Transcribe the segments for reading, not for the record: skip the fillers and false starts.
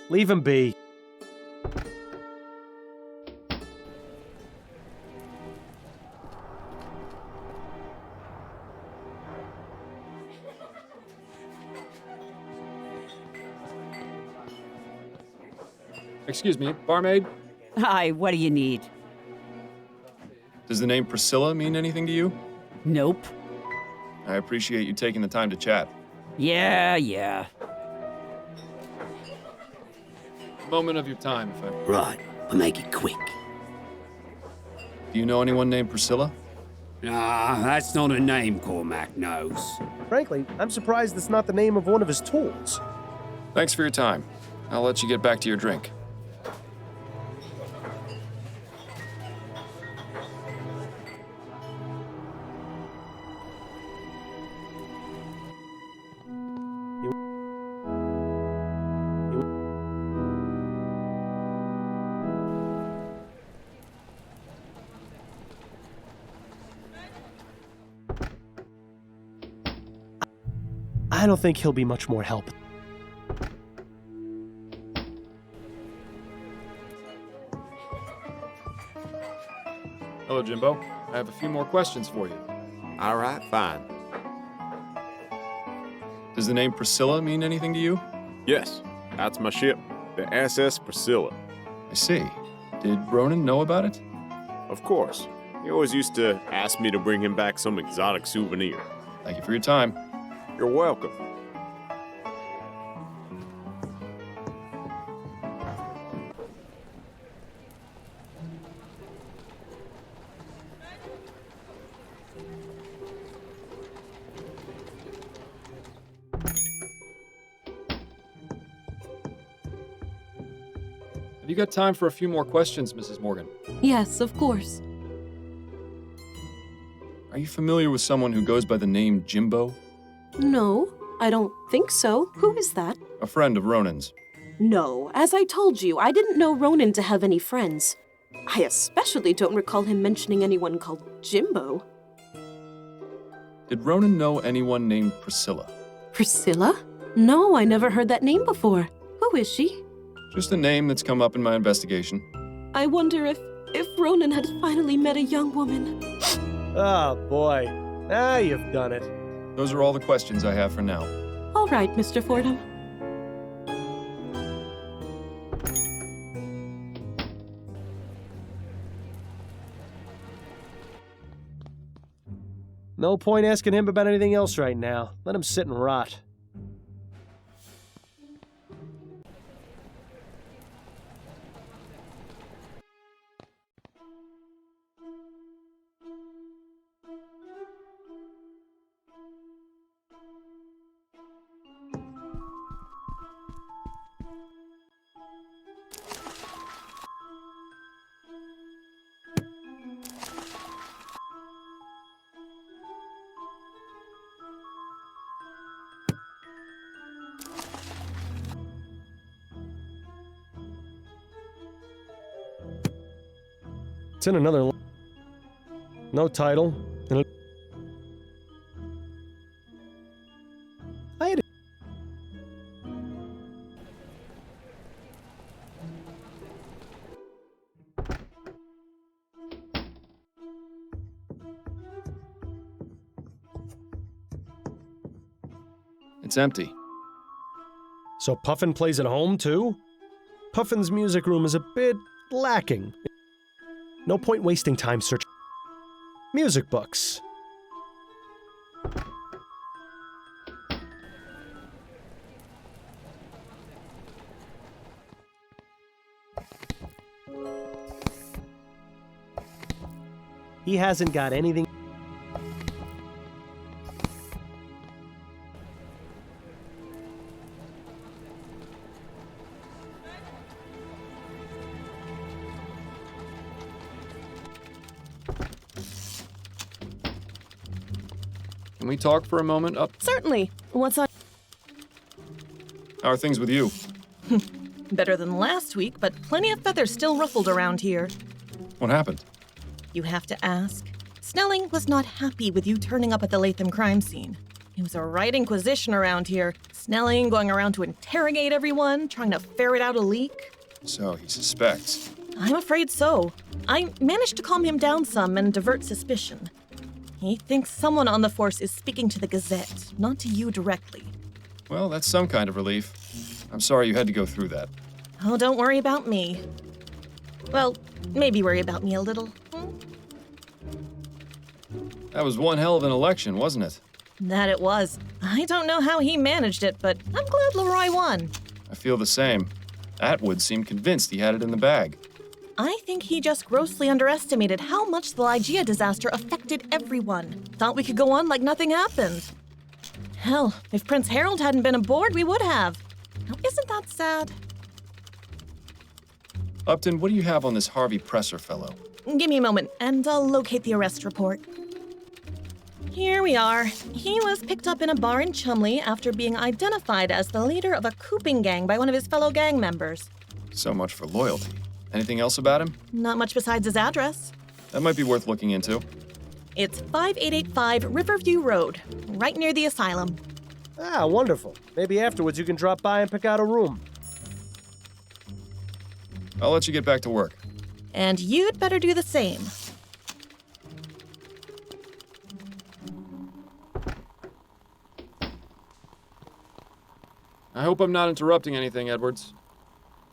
Leave him be. Excuse me, barmaid? Hi, what do you need? Does the name Priscilla mean anything to you? Nope. I appreciate you taking the time to chat. Yeah. Moment of your time, if I... Right, we'll make it quick. Do you know anyone named Priscilla? Ah, that's not a name Cormac knows. Frankly, I'm surprised that's not the name of one of his tools. Thanks for your time. I'll let you get back to your drink. I don't think he'll be much more help. Hello, Jimbo. I have a few more questions for you. All right, fine. Does the name Priscilla mean anything to you? Yes, that's my ship, the SS Priscilla. I see. Did Ronan know about it? Of course. He always used to ask me to bring him back some exotic souvenir. Thank you for your time. You're welcome. Have you got time for a few more questions, Mrs. Morgan? Yes, of course. Are you familiar with someone who goes by the name Jimbo? No, I don't think so. Who is that? A friend of Ronan's. No, as I told you, I didn't know Ronan to have any friends. I especially don't recall him mentioning anyone called Jimbo. Did Ronan know anyone named Priscilla? Priscilla? No, I never heard that name before. Who is she? Just a name that's come up in my investigation. I wonder if Ronan had finally met a young woman. Oh, boy. Now you've done it. Those are all the questions I have for now. All right, Mr. Fordham. No point asking him about anything else right now. Let him sit and rot. It's in another... No title. I had... It's empty. So Puffin plays at home, too? Puffin's music room is a bit lacking. No point wasting time searching music books. He hasn't got anything. Can we talk for a moment? Certainly. What's on? How are things with you? Better than last week, but plenty of feathers still ruffled around here. What happened? You have to ask. Snelling was not happy with you turning up at the Latham crime scene. He was a right inquisition around here. Snelling, going around to interrogate everyone, trying to ferret out a leak. So he suspects. I'm afraid so. I managed to calm him down some and divert suspicion. He thinks someone on the force is speaking to the Gazette, not to you directly. Well, that's some kind of relief. I'm sorry you had to go through that. Oh, don't worry about me. Well, maybe worry about me a little. That was one hell of an election, wasn't it? That it was. I don't know how he managed it, but I'm glad Leroy won. I feel the same. Atwood seemed convinced he had it in the bag. I think he just grossly underestimated how much the Lygia disaster affected everyone. Thought we could go on like nothing happened. Hell, if Prince Harold hadn't been aboard, we would have. Now, isn't that sad? Upton, what do you have on this Harvey Presser fellow? Give me a moment, and I'll locate the arrest report. Here we are. He was picked up in a bar in Chumley after being identified as the leader of a cooping gang by one of his fellow gang members. So much for loyalty. Anything else about him? Not much besides his address. That might be worth looking into. It's 5885 Riverview Road, right near the asylum. Ah, wonderful. Maybe afterwards you can drop by and pick out a room. I'll let you get back to work. And you'd better do the same. I hope I'm not interrupting anything, Edwards.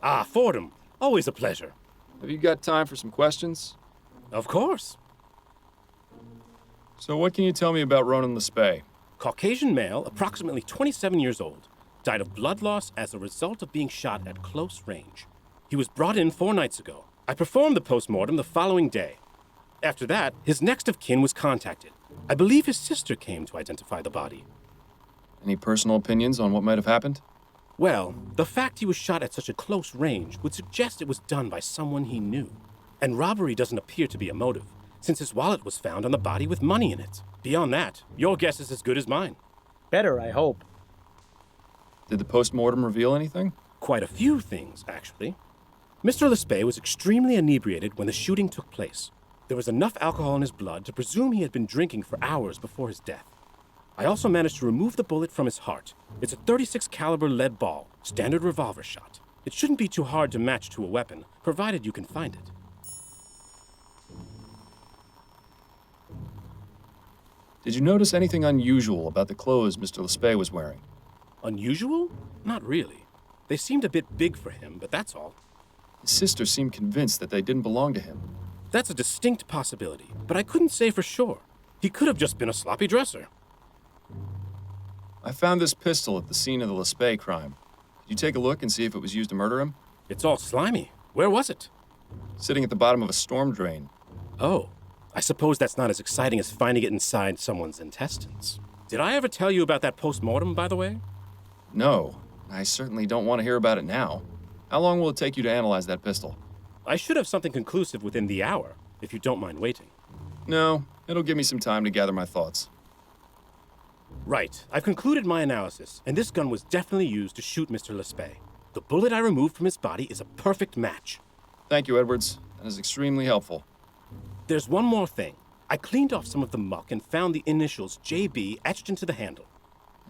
Ah, Fordham. Always a pleasure. Have you got time for some questions? Of course. So what can you tell me about Ronan Lespay? Caucasian male, approximately 27 years old. Died of blood loss as a result of being shot at close range. He was brought in 4 nights ago. I performed the post-mortem the following day. After that, his next of kin was contacted. I believe his sister came to identify the body. Any personal opinions on what might have happened? Well, the fact he was shot at such a close range would suggest it was done by someone he knew. And robbery doesn't appear to be a motive, since his wallet was found on the body with money in it. Beyond that, your guess is as good as mine. Better, I hope. Did the post-mortem reveal anything? Quite a few things, actually. Mr. Lespay was extremely inebriated when the shooting took place. There was enough alcohol in his blood to presume he had been drinking for hours before his death. I also managed to remove the bullet from his heart. It's a .36 caliber lead ball, standard revolver shot. It shouldn't be too hard to match to a weapon, provided you can find it. Did you notice anything unusual about the clothes Mr. Lespay was wearing? Unusual? Not really. They seemed a bit big for him, but that's all. His sister seemed convinced that they didn't belong to him. That's a distinct possibility, but I couldn't say for sure. He could have just been a sloppy dresser. I found this pistol at the scene of the Lespay crime. Did you take a look and see if it was used to murder him? It's all slimy. Where was it? Sitting at the bottom of a storm drain. Oh, I suppose that's not as exciting as finding it inside someone's intestines. Did I ever tell you about that post-mortem, by the way? No, I certainly don't want to hear about it now. How long will it take you to analyze that pistol? I should have something conclusive within the hour, if you don't mind waiting. No, it'll give me some time to gather my thoughts. Right. I've concluded my analysis, and this gun was definitely used to shoot Mr. Lespay. The bullet I removed from his body is a perfect match. Thank you, Edwards. That is extremely helpful. There's one more thing. I cleaned off some of the muck and found the initials JB etched into the handle.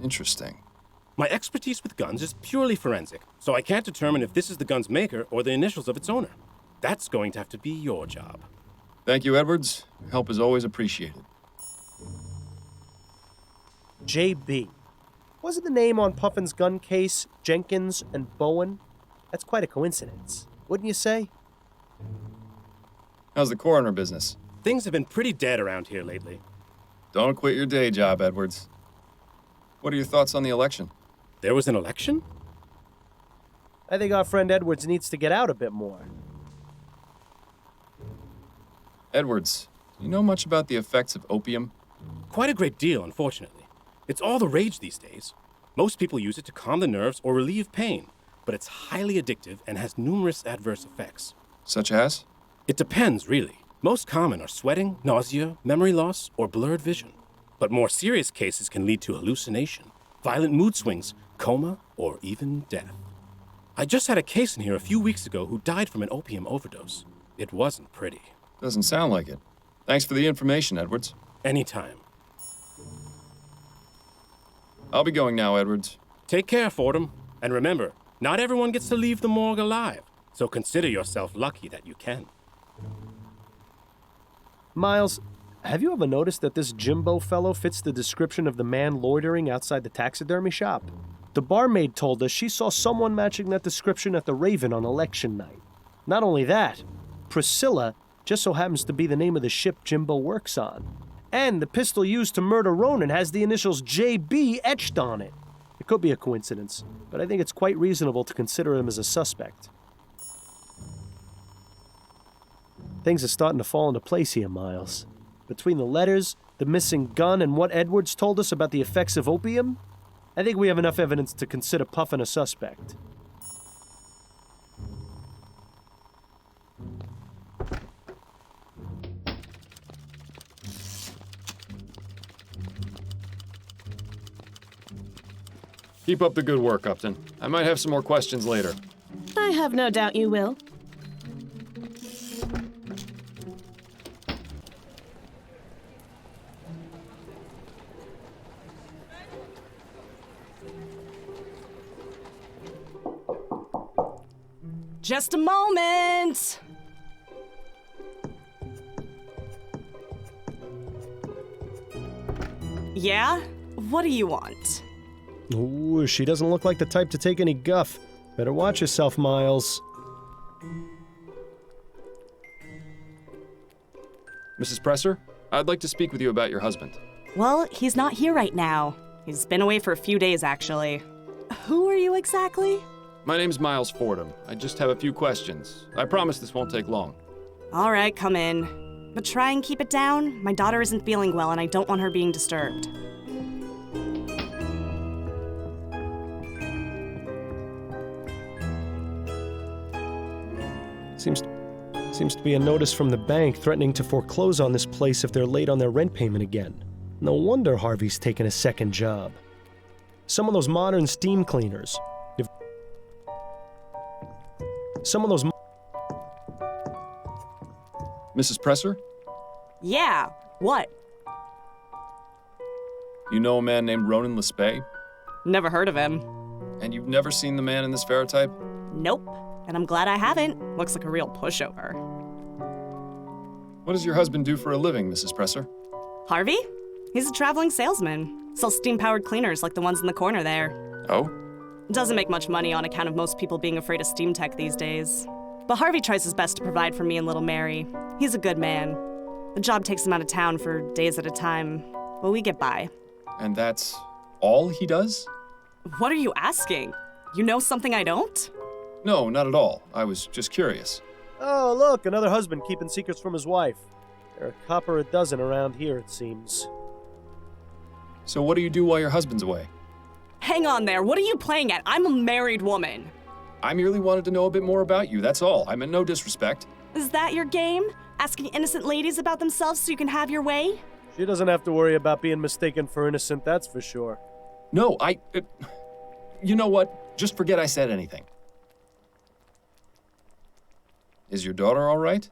Interesting. My expertise with guns is purely forensic, so I can't determine if this is the gun's maker or the initials of its owner. That's going to have to be your job. Thank you, Edwards. Your help is always appreciated. JB. Wasn't the name on Puffin's gun case Jenkins and Bowen? That's quite a coincidence, wouldn't you say? How's the coroner business? Things have been pretty dead around here lately. Don't quit your day job, Edwards. What are your thoughts on the election? There was an election? I think our friend Edwards needs to get out a bit more. Edwards, do you know much about the effects of opium? Quite a great deal, unfortunately. It's all the rage these days. Most people use it to calm the nerves or relieve pain, but it's highly addictive and has numerous adverse effects. Such as? It depends, really. Most common are sweating, nausea, memory loss, or blurred vision. But more serious cases can lead to hallucination, violent mood swings, coma, or even death. I just had a case in here a few weeks ago who died from an opium overdose. It wasn't pretty. Doesn't sound like it. Thanks for the information, Edwards. Anytime. I'll be going now, Edwards. Take care, Fordham. And remember, not everyone gets to leave the morgue alive, so consider yourself lucky that you can. Miles, have you ever noticed that this Jimbo fellow fits the description of the man loitering outside the taxidermy shop? The barmaid told us she saw someone matching that description at the Raven on election night. Not only that, Priscilla just so happens to be the name of the ship Jimbo works on. And the pistol used to murder Ronan has the initials JB etched on it. It could be a coincidence, but I think it's quite reasonable to consider him as a suspect. Things are starting to fall into place here, Miles. Between the letters, the missing gun, and what Edwards told us about the effects of opium, I think we have enough evidence to consider Puffin a suspect. Keep up the good work, Upton. I might have some more questions later. I have no doubt you will. Just a moment! Yeah? What do you want? Ooh, she doesn't look like the type to take any guff. Better watch yourself, Miles. Mrs. Presser, I'd like to speak with you about your husband. Well, he's not here right now. He's been away for a few days, actually. Who are you exactly? My name's Miles Fordham. I just have a few questions. I promise this won't take long. All right, come in. But try and keep it down. My daughter isn't feeling well, and I don't want her being disturbed. Seems to be a notice from the bank threatening to foreclose on this place if they're late on their rent payment again. No wonder Harvey's taken a second job. Some of those modern steam cleaners. Mrs. Presser, Yeah, what? you know a man named Ronan Lespay? Never heard of him. And you've never seen the man in this ferrotype? Nope. And I'm glad I haven't. Looks like a real pushover. What does your husband do for a living, Mrs. Presser? Harvey? He's a traveling salesman. Sells steam-powered cleaners like the ones in the corner there. Oh? Doesn't make much money on account of most people being afraid of steam tech these days. But Harvey tries his best to provide for me and little Mary. He's a good man. The job takes him out of town for days at a time, but we get by. And that's all he does? What are you asking? You know something I don't? No, not at all. I was just curious. Oh, look, another husband keeping secrets from his wife. There are a copper a dozen around here, it seems. So what do you do while your husband's away? Hang on there, what are you playing at? I'm a married woman. I merely wanted to know a bit more about you, that's all. I meant no disrespect. Is that your game? Asking innocent ladies about themselves so you can have your way? She doesn't have to worry about being mistaken for innocent, that's for sure. No, you know what? Just forget I said anything. Is your daughter all right?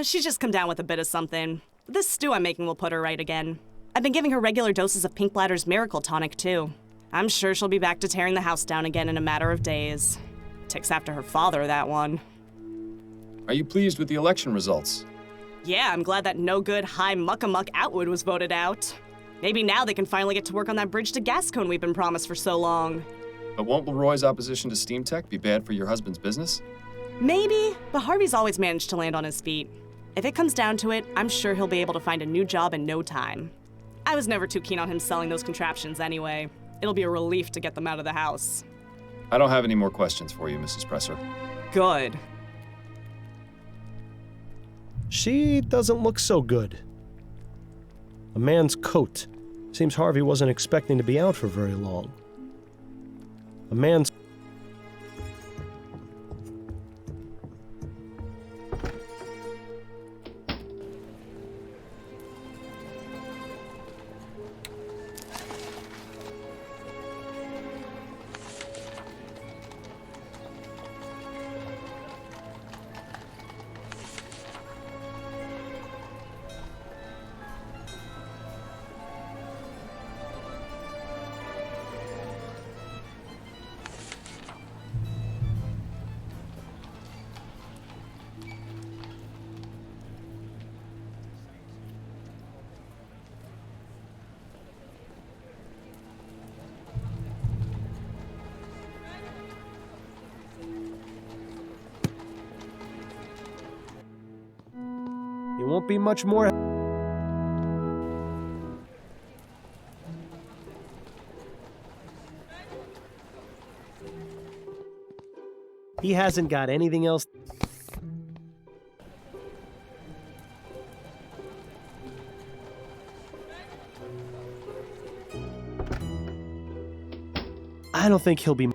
She's just come down with a bit of something. This stew I'm making will put her right again. I've been giving her regular doses of Pink Bladder's Miracle Tonic, too. I'm sure she'll be back to tearing the house down again in a matter of days. Ticks after her father, that one. Are you pleased with the election results? Yeah, I'm glad that no-good, high muckamuck Atwood was voted out. Maybe now they can finally get to work on that bridge to Gascone we've been promised for so long. But won't Leroy's opposition to steam tech be bad for your husband's business? Maybe, but Harvey's always managed to land on his feet. If it comes down to it, I'm sure he'll be able to find a new job in no time. I was never too keen on him selling those contraptions anyway. It'll be a relief to get them out of the house. I don't have any more questions for you, Mrs. Presser. Good. She doesn't look so good. A man's coat. Seems Harvey wasn't expecting to be out for very long. A man's... won't be much more. He hasn't got anything else. I don't think he'll be.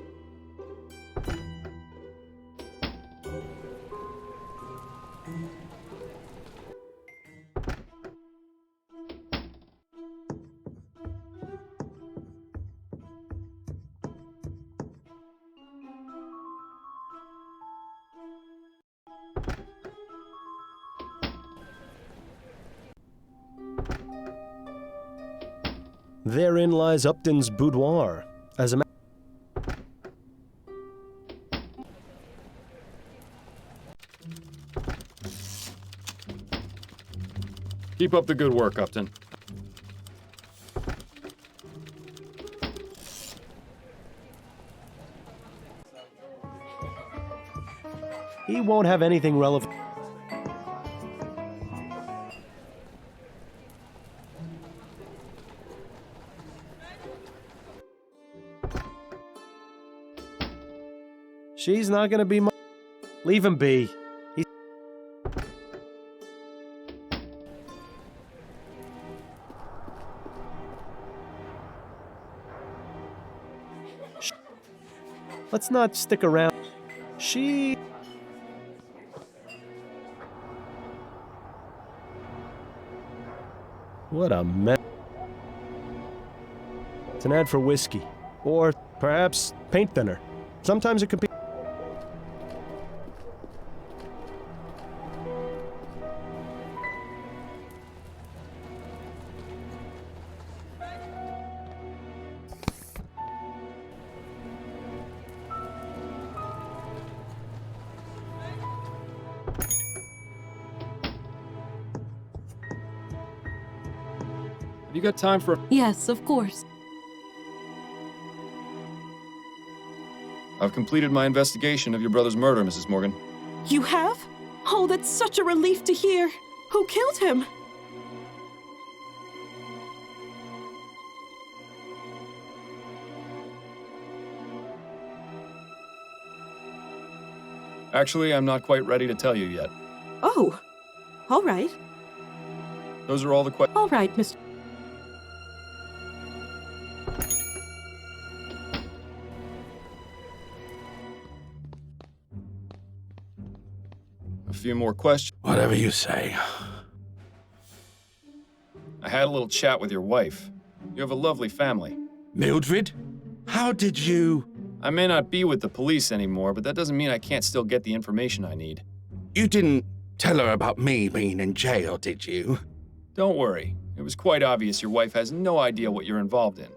Therein lies Upton's boudoir. As a Keep up the good work, Upton. He won't have anything relevant. She's not gonna be. Leave him be. He's. Let's not stick around. She. What a mess. It's an ad for whiskey. Or perhaps paint thinner. Sometimes it could be. Have you got time for... Yes, of course. I've completed my investigation of your brother's murder, Mrs. Morgan. You have? Oh, that's such a relief to hear. Who killed him? Actually, I'm not quite ready to tell you yet. Oh, all right. Those are all the questions. All right, Mr. A few more questions. Whatever you say. I had a little chat with your wife. You have a lovely family. Mildred? How did you... I may not be with the police anymore, but that doesn't mean I can't still get the information I need. You didn't tell her about me being in jail, did you? Don't worry. It was quite obvious your wife has no idea what you're involved in.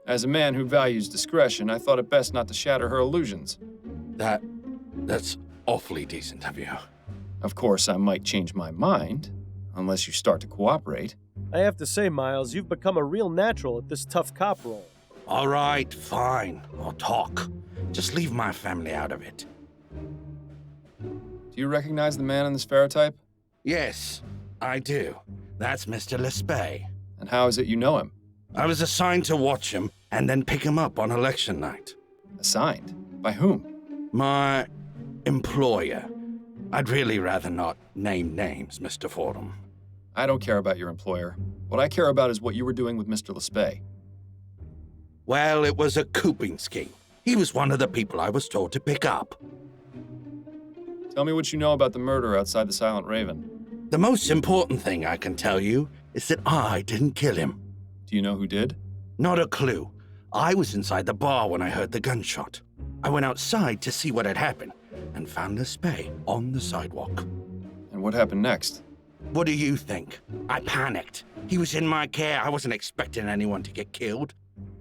As a man who values discretion, I thought it best not to shatter her illusions. That's awfully decent of you. Of course, I might change my mind, unless you start to cooperate. I have to say, Miles, you've become a real natural at this tough cop role. All right, fine. I'll talk. Just leave my family out of it. Do you recognize the man in this ferrotype? Yes, I do. That's Mr. Lespay. And how is it you know him? I was assigned to watch him and then pick him up on election night. Assigned? By whom? My employer. I'd really rather not name names, Mr. Fordham. I don't care about your employer. What I care about is what you were doing with Mr. Lespay. Well, it was a cooping scheme. He was one of the people I was told to pick up. Tell me what you know about the murder outside the Silent Raven. The most important thing I can tell you is that I didn't kill him. Do you know who did? Not a clue. I was inside the bar when I heard the gunshot. I went outside to see what had happened and found Lespay on the sidewalk. And what happened next? What do you think? I panicked. He was in my care. I wasn't expecting anyone to get killed.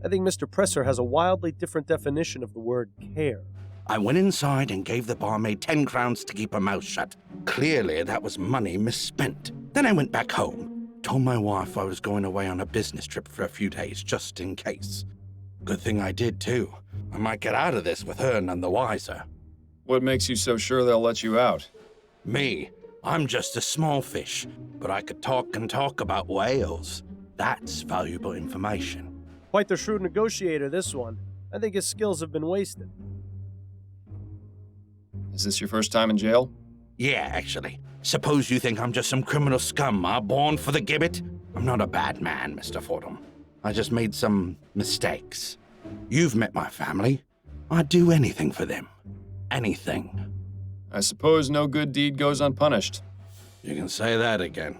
I think Mr. Presser has a wildly different definition of the word care. I went inside and gave the barmaid 10 crowns to keep her mouth shut. Clearly, that was money misspent. Then I went back home, told my wife I was going away on a business trip for a few days, just in case. Good thing I did, too. I might get out of this with her none the wiser. What makes you so sure they'll let you out? Me? I'm just a small fish, but I could talk and talk about whales. That's valuable information. Quite the shrewd negotiator, this one. I think his skills have been wasted. Is this your first time in jail? Yeah, actually. Suppose you think I'm just some criminal scum, born for the gibbet? I'm not a bad man, Mr. Fordham. I just made some mistakes. You've met my family. I'd do anything for them. Anything. I suppose no good deed goes unpunished. You can say that again.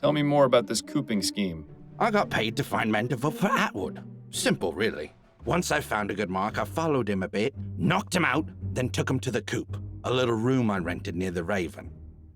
Tell me more about this cooping scheme. I got paid to find men to vote for Atwood. Simple, really. Once I found a good mark, I followed him a bit, knocked him out, then took him to the coop, a little room I rented near the Raven.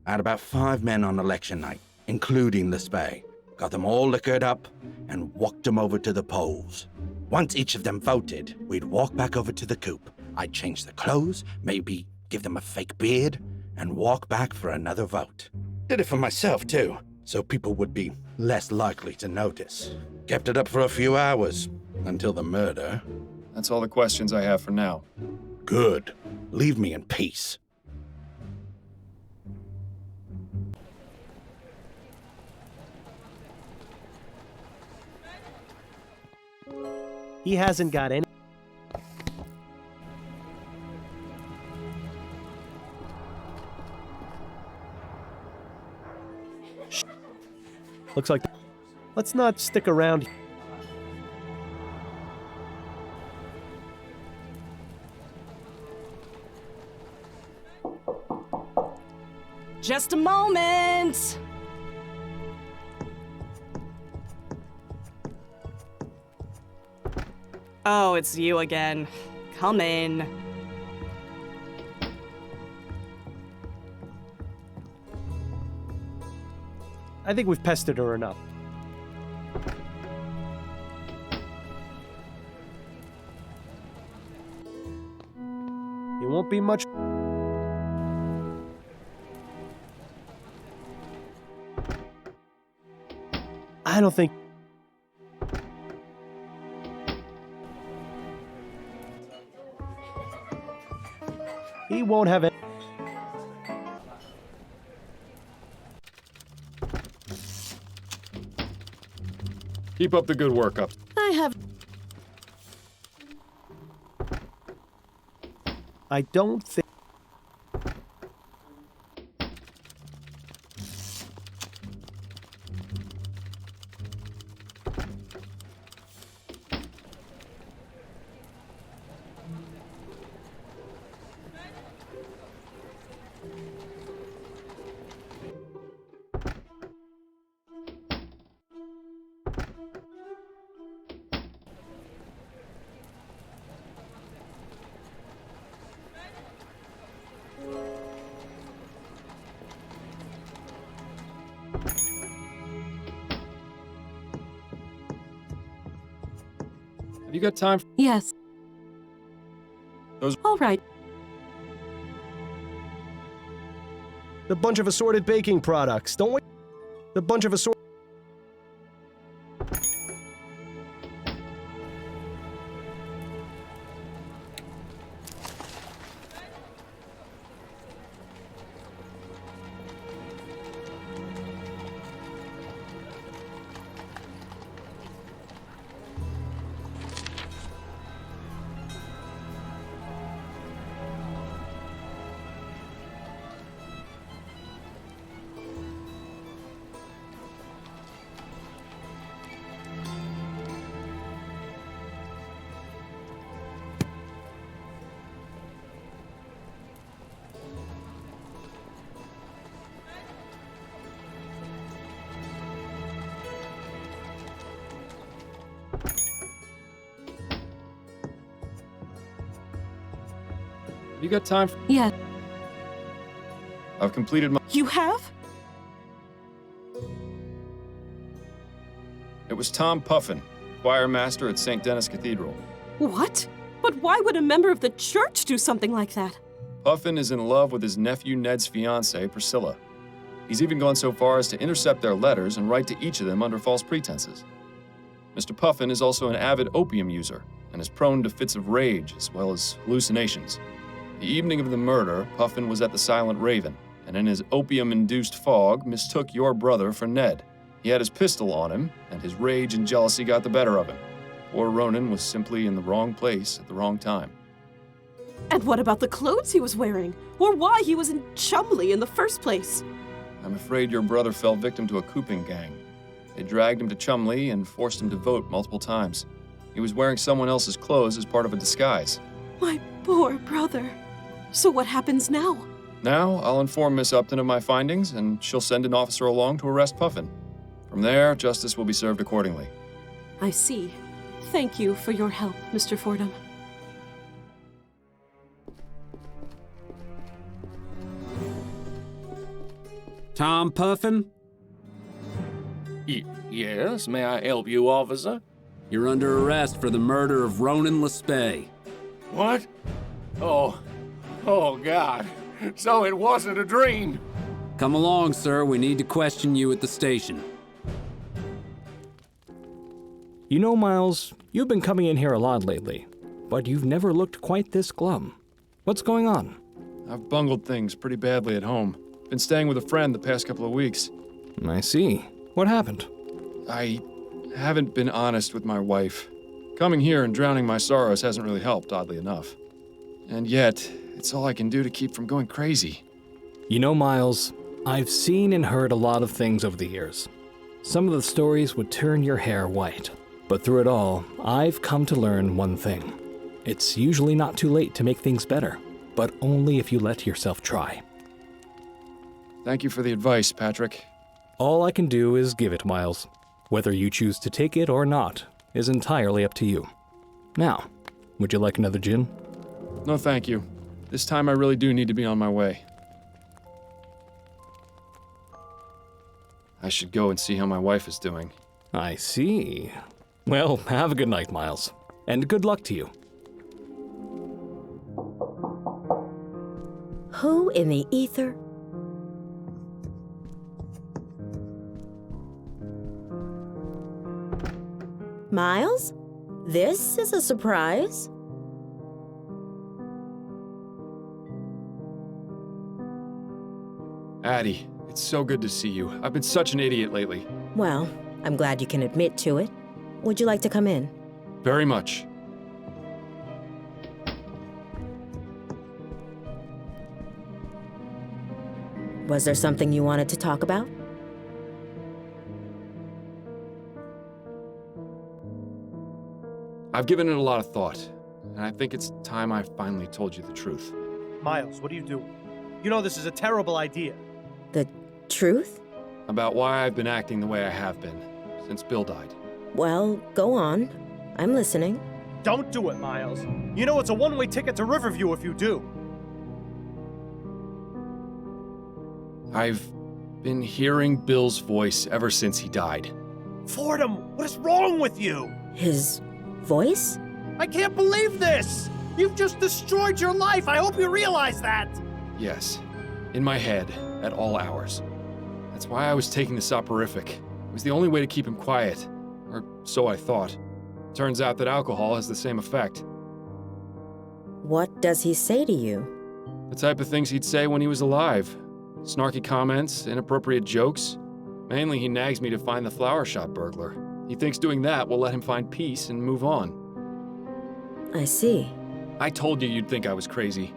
I had about 5 men on election night, including the Spay. Got them all liquored up and walked them over to the polls. Once each of them voted, we'd walk back over to the coop. I'd change their clothes, maybe give them a fake beard, and walk back for another vote. Did it for myself, too, so people would be less likely to notice. Kept it up for a few hours, until the murder. That's all the questions I have for now. Good. Leave me in peace. He hasn't got any. Looks like. Let's not stick around. Just a moment! Oh, it's you again. Come in. I think we've pestered her enough. It won't be much. I don't think. He won't have it. Keep up the good work up. I have. I don't think. Have you got time? Yes. Those- All right. The bunch of assorted baking products. Don't wait. The bunch of assorted. Have you got time? Yeah. I've completed my. You have? It was Tom Puffin, choir master at St. Denis Cathedral. What? But why would a member of the church do something like that? Puffin is in love with his nephew Ned's fiancée, Priscilla. He's even gone so far as to intercept their letters and write to each of them under false pretenses. Mr. Puffin is also an avid opium user and is prone to fits of rage as well as hallucinations. The evening of the murder, Puffin was at the Silent Raven and in his opium-induced fog, mistook your brother for Ned. He had his pistol on him, and his rage and jealousy got the better of him. Poor Ronan was simply in the wrong place at the wrong time. And what about the clothes he was wearing? Or why he was in Chumley in the first place? I'm afraid your brother fell victim to a cooping gang. They dragged him to Chumley and forced him to vote multiple times. He was wearing someone else's clothes as part of a disguise. My poor brother. So what happens now? Now, I'll inform Miss Upton of my findings, and she'll send an officer along to arrest Puffin. From there, justice will be served accordingly. I see. Thank you for your help, Mr. Fordham. Tom Puffin? Yes, may I help you, officer? You're under arrest for the murder of Ronan LeSpay. What? Oh, God. So it wasn't a dream. Come along, sir. We need to question you at the station. You know, Miles, you've been coming in here a lot lately, but you've never looked quite this glum. What's going on? I've bungled things pretty badly at home. Been staying with a friend the past couple of weeks. I see. What happened? I haven't been honest with my wife. Coming here and drowning my sorrows hasn't really helped, oddly enough. And yet, it's all I can do to keep from going crazy. You know, Miles, I've seen and heard a lot of things over the years. Some of the stories would turn your hair white. But through it all, I've come to learn one thing. It's usually not too late to make things better, but only if you let yourself try. Thank you for the advice, Patrick. All I can do is give it, Miles. Whether you choose to take it or not is entirely up to you. Now, would you like another gin? No, thank you. This time I really do need to be on my way. I should go and see how my wife is doing. I see. Well, have a good night, Miles. And good luck to you. Who in the ether? Miles? This is a surprise. Addie, it's so good to see you. I've been such an idiot lately. Well, I'm glad you can admit to it. Would you like to come in? Very much. Was there something you wanted to talk about? I've given it a lot of thought, and I think it's time I finally told you the truth. Miles, what are you doing? You know this is a terrible idea. The truth? About why I've been acting the way I have been since Bill died. Well, go on. I'm listening. Don't do it, Miles. You know it's a one-way ticket to Riverview if you do. I've been hearing Bill's voice ever since he died. Fordham, what is wrong with you? His voice? I can't believe this! You've just destroyed your life! I hope you realize that! Yes, in my head, at all hours. That's why I was taking the soporific. It was the only way to keep him quiet. Or so I thought. Turns out that alcohol has the same effect. What does he say to you? The type of things he'd say when he was alive. Snarky comments, inappropriate jokes. Mainly he nags me to find the flower shop burglar. He thinks doing that will let him find peace and move on. I see. I told you you'd think I was crazy.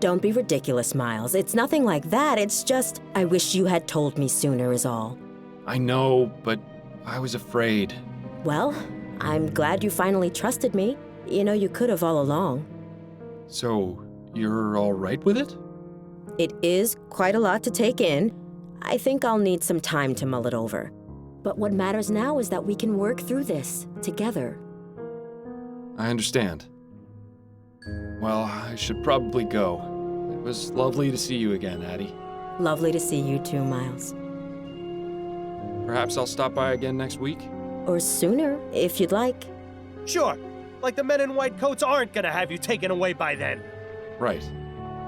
Don't be ridiculous, Miles. It's nothing like that. It's just, I wish you had told me sooner is all. I know, but I was afraid. Well, I'm glad you finally trusted me. You know, you could have all along. So, you're all right with it? It is quite a lot to take in. I think I'll need some time to mull it over. But what matters now is that we can work through this together. I understand. Well, I should probably go. It was lovely to see you again, Addie. Lovely to see you too, Miles. Perhaps I'll stop by again next week? Or sooner, if you'd like. Sure. Like the men in white coats aren't gonna have you taken away by then. Right.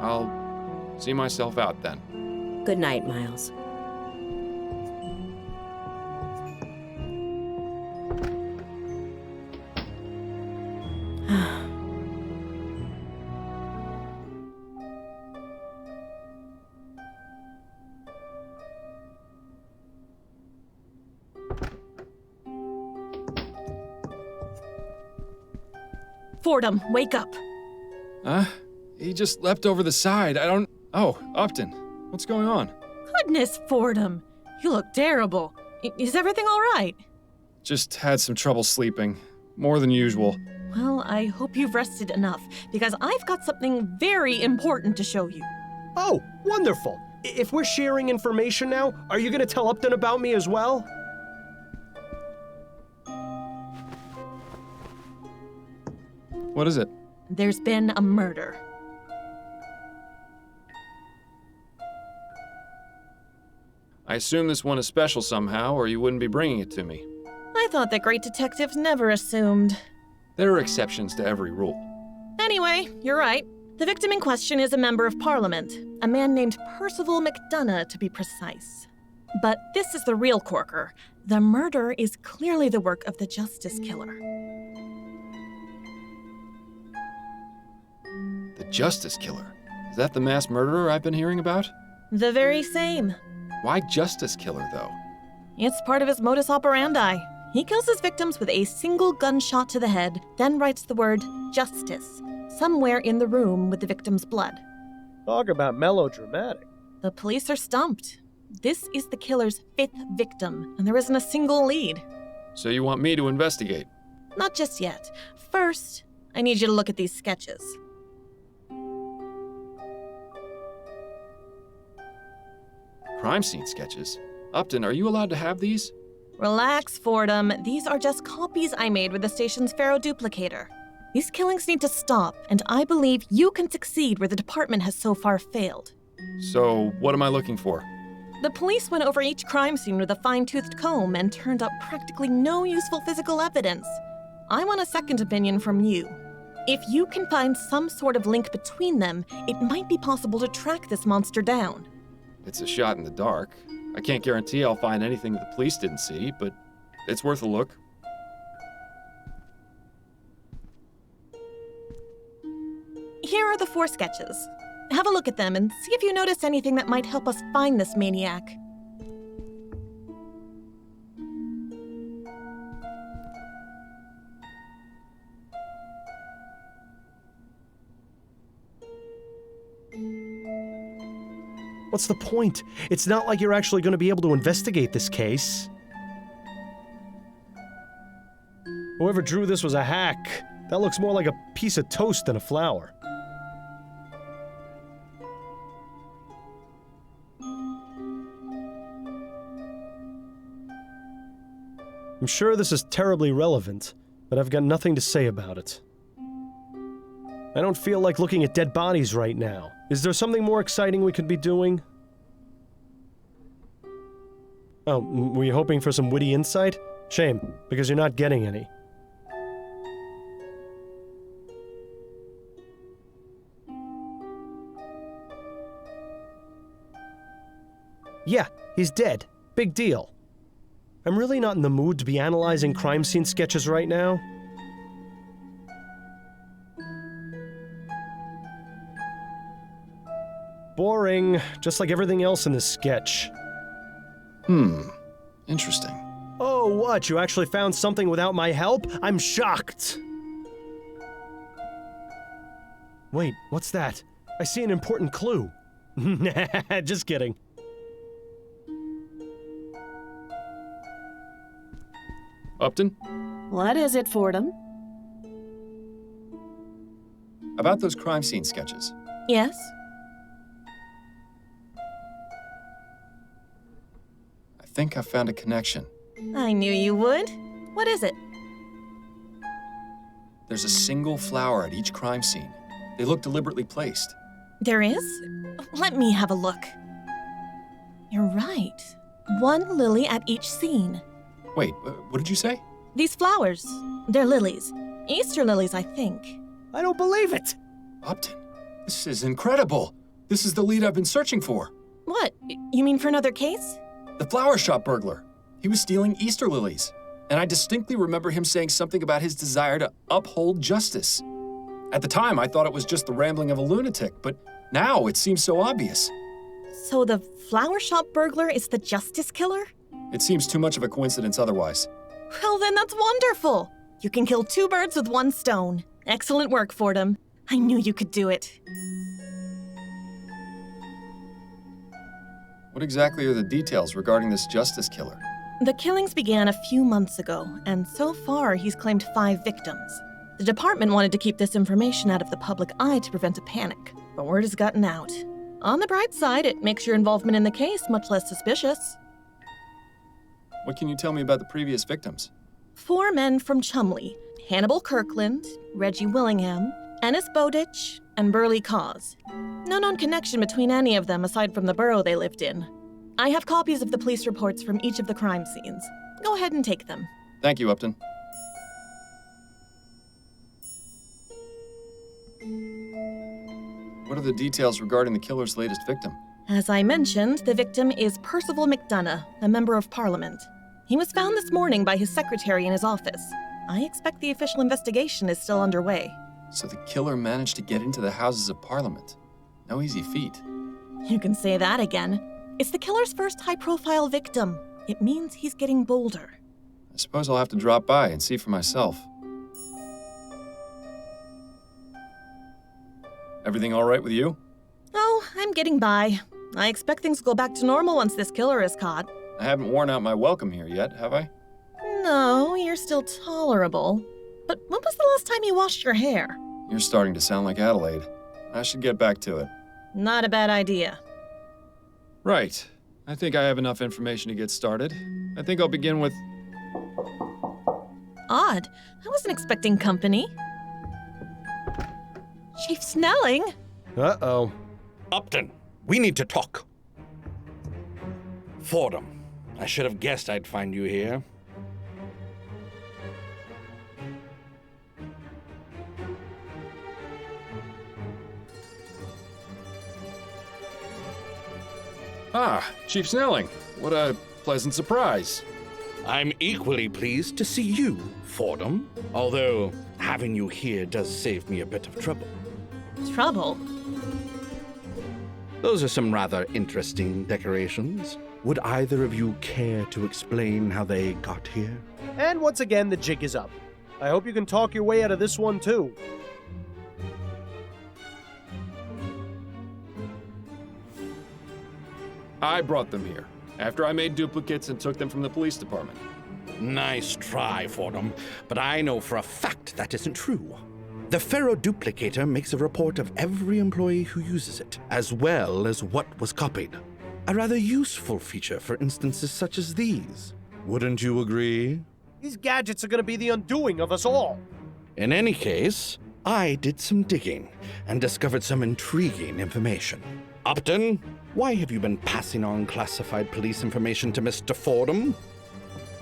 I'll see myself out then. Good night, Miles. Fordham, wake up. He just leapt over the side. Oh, Upton, what's going on? Goodness, Fordham. You look terrible. Is everything all right? Just had some trouble sleeping. More than usual. Well, I hope you've rested enough, because I've got something very important to show you. Oh, wonderful. If we're sharing information now, are you going to tell Upton about me as well? What is it? There's been a murder. I assume this one is special somehow, or you wouldn't be bringing it to me. I thought that great detectives never assumed. There are exceptions to every rule. Anyway, you're right. The victim in question is a member of Parliament, a man named Percival McDonough, to be precise. But this is the real corker. The murder is clearly the work of the Justice Killer. The Justice Killer? Is that the mass murderer I've been hearing about? The very same. Why Justice Killer, though? It's part of his modus operandi. He kills his victims with a single gunshot to the head, then writes the word justice somewhere in the room with the victim's blood. Talk about melodramatic. The police are stumped. This is the killer's 5th victim, and there isn't a single lead. So you want me to investigate? Not just yet. First, I need you to look at these sketches. Crime scene sketches? Upton, are you allowed to have these? Relax, Fordham. These are just copies I made with the station's ferroduplicator. These killings need to stop, and I believe you can succeed where the department has so far failed. So, what am I looking for? The police went over each crime scene with a fine-toothed comb and turned up practically no useful physical evidence. I want a second opinion from you. If you can find some sort of link between them, it might be possible to track this monster down. It's a shot in the dark. I can't guarantee I'll find anything that the police didn't see, but it's worth a look. Here are the 4 sketches. Have a look at them and see if you notice anything that might help us find this maniac. What's the point? It's not like you're actually going to be able to investigate this case. Whoever drew this was a hack. That looks more like a piece of toast than a flower. I'm sure this is terribly relevant, but I've got nothing to say about it. I don't feel like looking at dead bodies right now. Is there something more exciting we could be doing? Oh, were you hoping for some witty insight? Shame, because you're not getting any. Yeah, he's dead. Big deal. I'm really not in the mood to be analyzing crime scene sketches right now. Boring, just like everything else in this sketch. Interesting. Oh, what? You actually found something without my help? I'm shocked! Wait, what's that? I see an important clue. Just kidding. Upton? What is it, Fordham? About those crime scene sketches. Yes? I think I found a connection. I knew you would. What is it? There's a single flower at each crime scene. They look deliberately placed. There is? Let me have a look. You're right. 1 lily at each scene. Wait, what did you say? These flowers, they're lilies. Easter lilies, I think. I don't believe it! Upton, this is incredible. This is the lead I've been searching for. What? You mean for another case? The flower shop burglar. He was stealing Easter lilies. And I distinctly remember him saying something about his desire to uphold justice. At the time, I thought it was just the rambling of a lunatic, but now it seems so obvious. So the flower shop burglar is the Justice Killer? It seems too much of a coincidence otherwise. Well, then that's wonderful. You can kill 2 birds with 1 stone. Excellent work, Fordham. I knew you could do it. What exactly are the details regarding this justice killer? The killings began a few months ago, and so far he's claimed 5 victims. The department wanted to keep this information out of the public eye to prevent a panic, but word has gotten out. On the bright side, it makes your involvement in the case much less suspicious. What can you tell me about the previous victims? 4 men from Chumley: Hannibal Kirkland, Reggie Willingham, Ennis Bowditch, and Burley Cause. No known connection between any of them aside from the borough they lived in. I have copies of the police reports from each of the crime scenes. Go ahead and take them. Thank you, Upton. What are the details regarding the killer's latest victim? As I mentioned, the victim is Percival McDonough, a member of Parliament. He was found this morning by his secretary in his office. I expect the official investigation is still underway. So the killer managed to get into the Houses of Parliament. No easy feat. You can say that again. It's the killer's first high-profile victim. It means he's getting bolder. I suppose I'll have to drop by and see for myself. Everything all right with you? Oh, I'm getting by. I expect things will go back to normal once this killer is caught. I haven't worn out my welcome here yet, have I? No, you're still tolerable. But when was the last time you washed your hair? You're starting to sound like Adelaide. I should get back to it. Not a bad idea. Right. I think I have enough information to get started. I think I'll begin with... Odd. I wasn't expecting company. Chief Snelling? Uh-oh. Upton, we need to talk. Fordham, I should have guessed I'd find you here. Ah, Chief Snelling. What a pleasant surprise. I'm equally pleased to see you, Fordham, although having you here does save me a bit of trouble. Trouble? Those are some rather interesting decorations. Would either of you care to explain how they got here? And once again, the jig is up. I hope you can talk your way out of this one, too. I brought them here, after I made duplicates and took them from the police department. Nice try, Fordham, but I know for a fact that isn't true. The Ferroduplicator makes a report of every employee who uses it, as well as what was copied. A rather useful feature for instances such as these. Wouldn't you agree? These gadgets are going to be the undoing of us all. In any case, I did some digging and discovered some intriguing information. Upton, why have you been passing on classified police information to Mr. Fordham?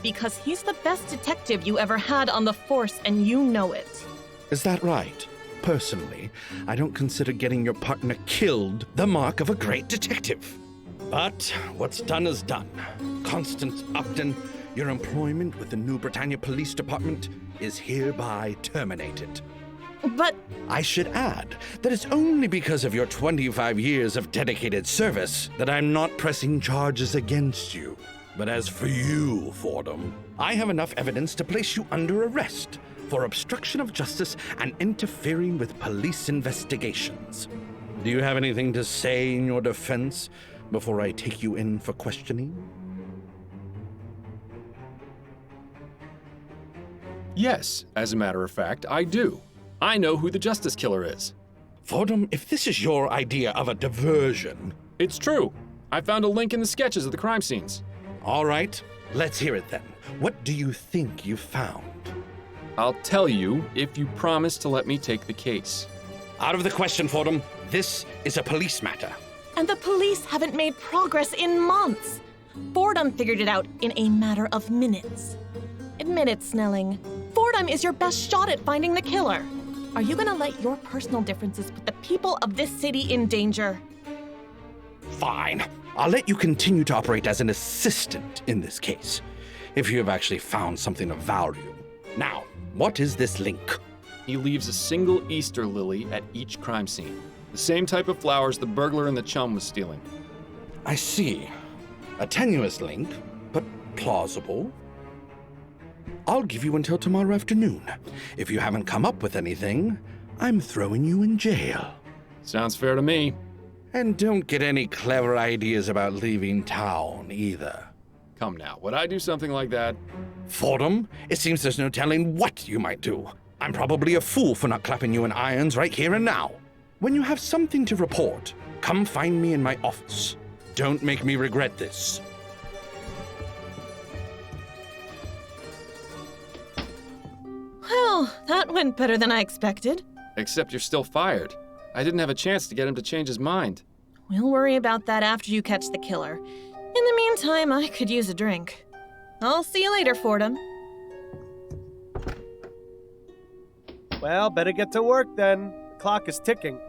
Because he's the best detective you ever had on the force, and you know it. Is that right? Personally, I don't consider getting your partner killed the mark of a great detective. But what's done is done. Constance Upton, your employment with the New Britannia Police Department is hereby terminated. But I should add that it's only because of your 25 years of dedicated service that I'm not pressing charges against you. But as for you, Fordham, I have enough evidence to place you under arrest for obstruction of justice and interfering with police investigations. Do you have anything to say in your defense before I take you in for questioning? Yes, as a matter of fact, I do. I know who the justice killer is. Fordham, if this is your idea of a diversion... It's true. I found a link in the sketches of the crime scenes. All right, let's hear it then. What do you think you found? I'll tell you if you promise to let me take the case. Out of the question, Fordham. This is a police matter. And the police haven't made progress in months. Fordham figured it out in a matter of minutes. Admit it, Snelling. Fordham is your best shot at finding the killer. Are you gonna let your personal differences put the people of this city in danger? Fine. I'll let you continue to operate as an assistant in this case, if you have actually found something of value. Now, what is this link? He leaves a single Easter lily at each crime scene. The same type of flowers the burglar in the Chum was stealing. I see. A tenuous link, but plausible. I'll give you until tomorrow afternoon. If you haven't come up with anything, I'm throwing you in jail. Sounds fair to me. And don't get any clever ideas about leaving town, either. Come now, would I do something like that? Fordham, it seems there's no telling what you might do. I'm probably a fool for not clapping you in irons right here and now. When you have something to report, come find me in my office. Don't make me regret this. Well, that went better than I expected. Except you're still fired. I didn't have a chance to get him to change his mind. We'll worry about that after you catch the killer. In the meantime, I could use a drink. I'll see you later, Fordham. Well, better get to work then. The clock is ticking.